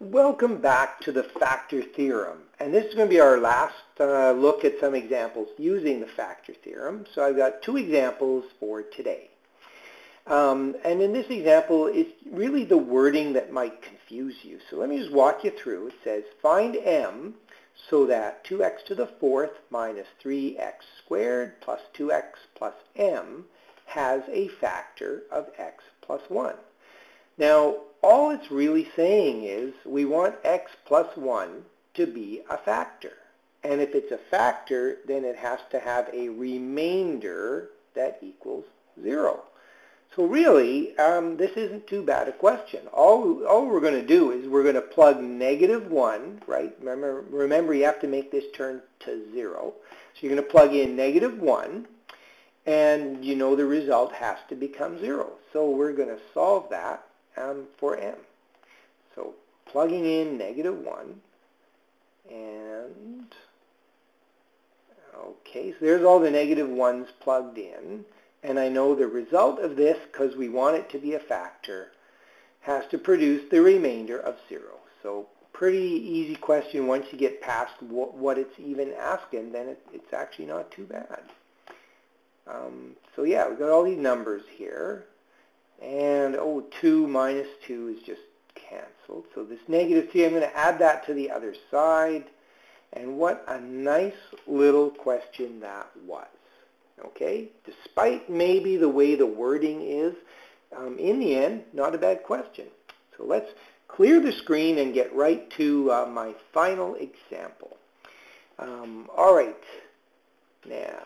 Welcome back to the factor theorem, and this is going to be our last look at some examples using the factor theorem. So I've got two examples for today. And in this example, it's really the wording that might confuse you. So let me just walk you through. It says, find m so that 2x to the fourth minus 3x squared plus 2x plus m has a factor of x plus 1. Now, all it's really saying is we want x plus 1 to be a factor. And if it's a factor, then it has to have a remainder that equals 0. So really, this isn't too bad a question. All we're going to do is we're going to plug negative 1, right? Remember, you have to make this turn to 0. So you're going to plug in negative 1, and you know the result has to become 0. So we're going to solve that for m. So plugging in negative 1, and okay, so there's all the negative 1's plugged in, and I know the result of this, because we want it to be a factor, has to produce the remainder of 0. So pretty easy question. Once you get past what it's even asking, then it's actually not too bad. So yeah, we've got all these numbers here. And, 2 minus 2 is just canceled. So this negative 3, I'm going to add that to the other side. And what a nice little question that was. Okay? Despite maybe the way the wording is, in the end, not a bad question. So let's clear the screen and get right to my final example. All right. Now,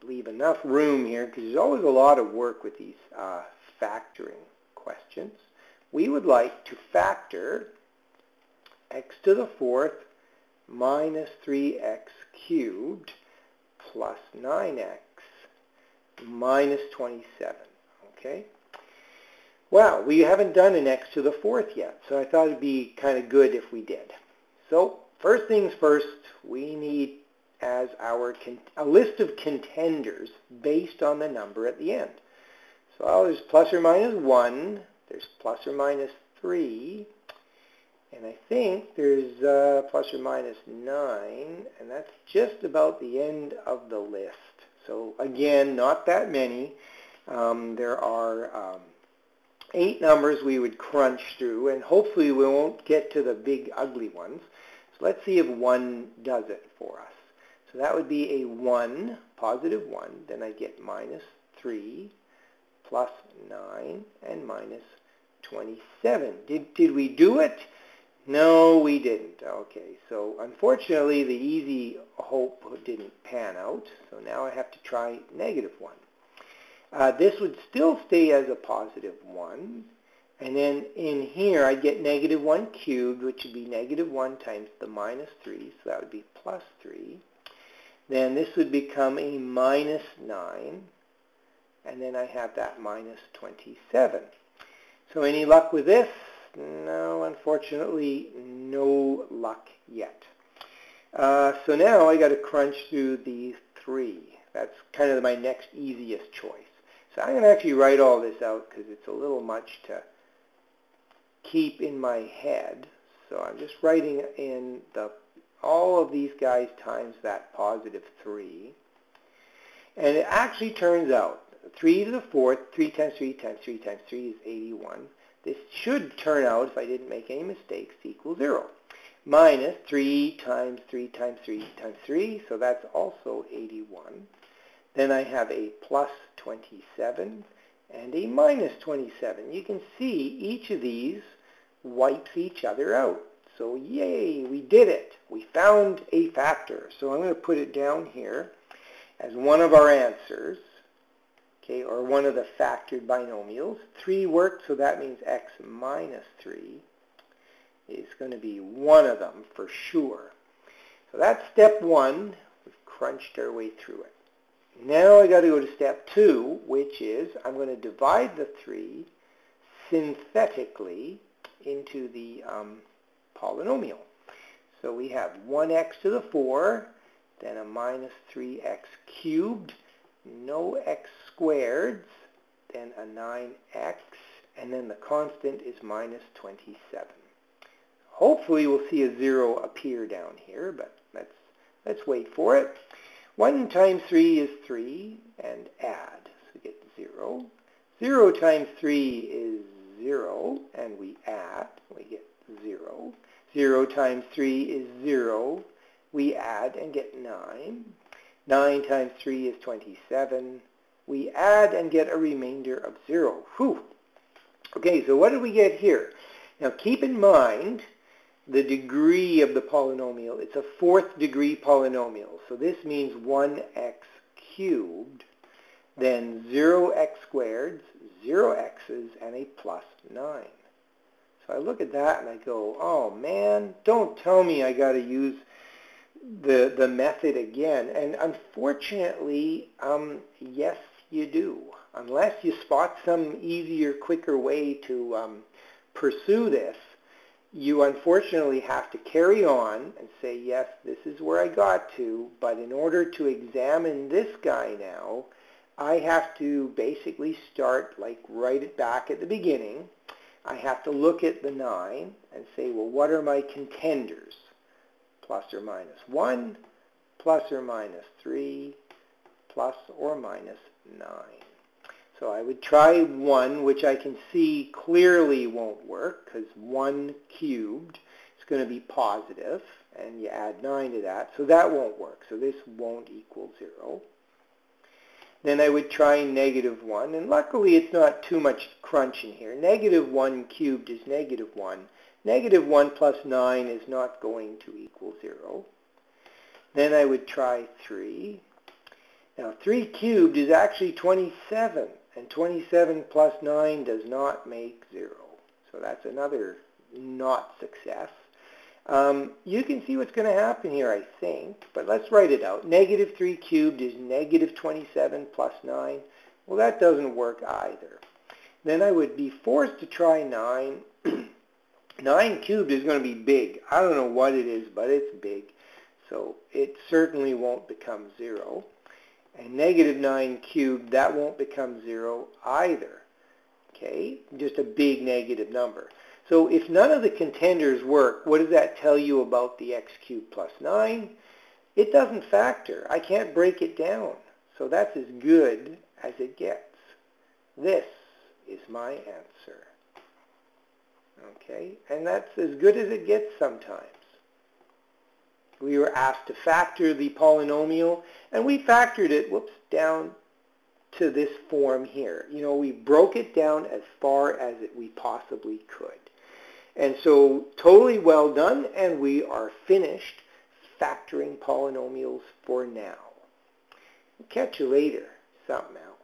leave enough room here because there's always a lot of work with these factoring questions. We would like to factor x to the fourth minus 3x cubed plus 9x minus 27. Okay? Well, we haven't done an x to the fourth yet, so I thought it'd be kind of good if we did. So first things first, we need as a list of contenders based on the number at the end. So there's plus or minus 1, there's plus or minus 3, and I think there's plus or minus 9, and that's just about the end of the list. So again, not that many. There are 8 numbers we would crunch through, and hopefully we won't get to the big ugly ones. So let's see if 1 does it for us. So that would be a 1, positive 1, then I get minus 3, plus 9, and minus 27. Did we do it? No, we didn't. Okay, so unfortunately the easy hope didn't pan out, so now I have to try negative 1. This would still stay as a positive 1, and then in here I get negative 1 cubed, which would be negative 1 times the minus 3, so that would be plus 3. Then this would become a minus 9, and then I have that minus 27. So any luck with this? No, unfortunately, no luck yet. So now I got to crunch through these 3. That's kind of my next easiest choice. So I'm going to actually write all this out because it's a little much to keep in my head. So I'm just writing in all of these guys times that positive 3. And it actually turns out 3 to the fourth, 3 times 3 times 3 times 3 is 81. This should turn out, if I didn't make any mistakes, equal 0. Minus 3 times 3 times 3 times 3, so that's also 81. Then I have a plus 27 and a minus 27. You can see each of these wipes each other out. So yay, we did it. We found a factor. So I'm going to put it down here as one of our answers. Okay, or one of the factored binomials. 3 worked, so that means x minus 3 is going to be one of them for sure. So that's step 1. We've crunched our way through it. Now I got to go to step 2, which is I'm going to divide the 3 synthetically into the polynomial. So we have 1x to the 4, then a minus 3x cubed, no x squareds, then a 9x, and then the constant is minus 27. hopefully we'll see a 0 appear down here, but let's wait for it. 1 times 3 is 3, and add. So we get 0. 0 times 3 is 0, and we add. We get 0. 0 times 3 is 0. We add and get 9. 9 times 3 is 27. We add and get a remainder of 0. Whew. Okay, so what did we get here? Now keep in mind the degree of the polynomial. It's a 4th degree polynomial. So this means 1x cubed, then 0x squared, 0 x's, and a plus 9. So I look at that and I go, oh man, don't tell me I got to use the method again. And unfortunately, yes, you do. Unless you spot some easier, quicker way to pursue this, you unfortunately have to carry on and say, yes, this is where I got to, but in order to examine this guy now, I have to basically start like right back at the beginning. I have to look at the 9 and say, well, what are my contenders? Plus or minus 1, plus or minus 3, plus or minus 9. So I would try 1, which I can see clearly won't work, because 1 cubed is going to be positive, and you add 9 to that, so that won't work. So this won't equal 0. Then I would try negative 1, and luckily it's not too much crunch in here. Negative 1 cubed is negative 1. Negative 1 plus 9 is not going to equal 0. Then I would try 3. Now 3 cubed is actually 27, and 27 plus 9 does not make 0. So that's another not success. You can see what's going to happen here, I think, but let's write it out. Negative 3 cubed is negative 27 plus 9. Well, that doesn't work either. Then I would be forced to try 9. 9 cubed is going to be big. I don't know what it is, but it's big. So it certainly won't become 0. And negative 9 cubed, that won't become 0 either. Okay, just a big negative number. So if none of the contenders work, what does that tell you about the x cubed plus 9? It doesn't factor. I can't break it down. So that's as good as it gets. This is my answer. Okay, and that's as good as it gets sometimes. We were asked to factor the polynomial, and we factored it, down to this form here. You know, we broke it down as far as we possibly could. And so, totally well done, and we are finished factoring polynomials for now. Catch you later. Something else.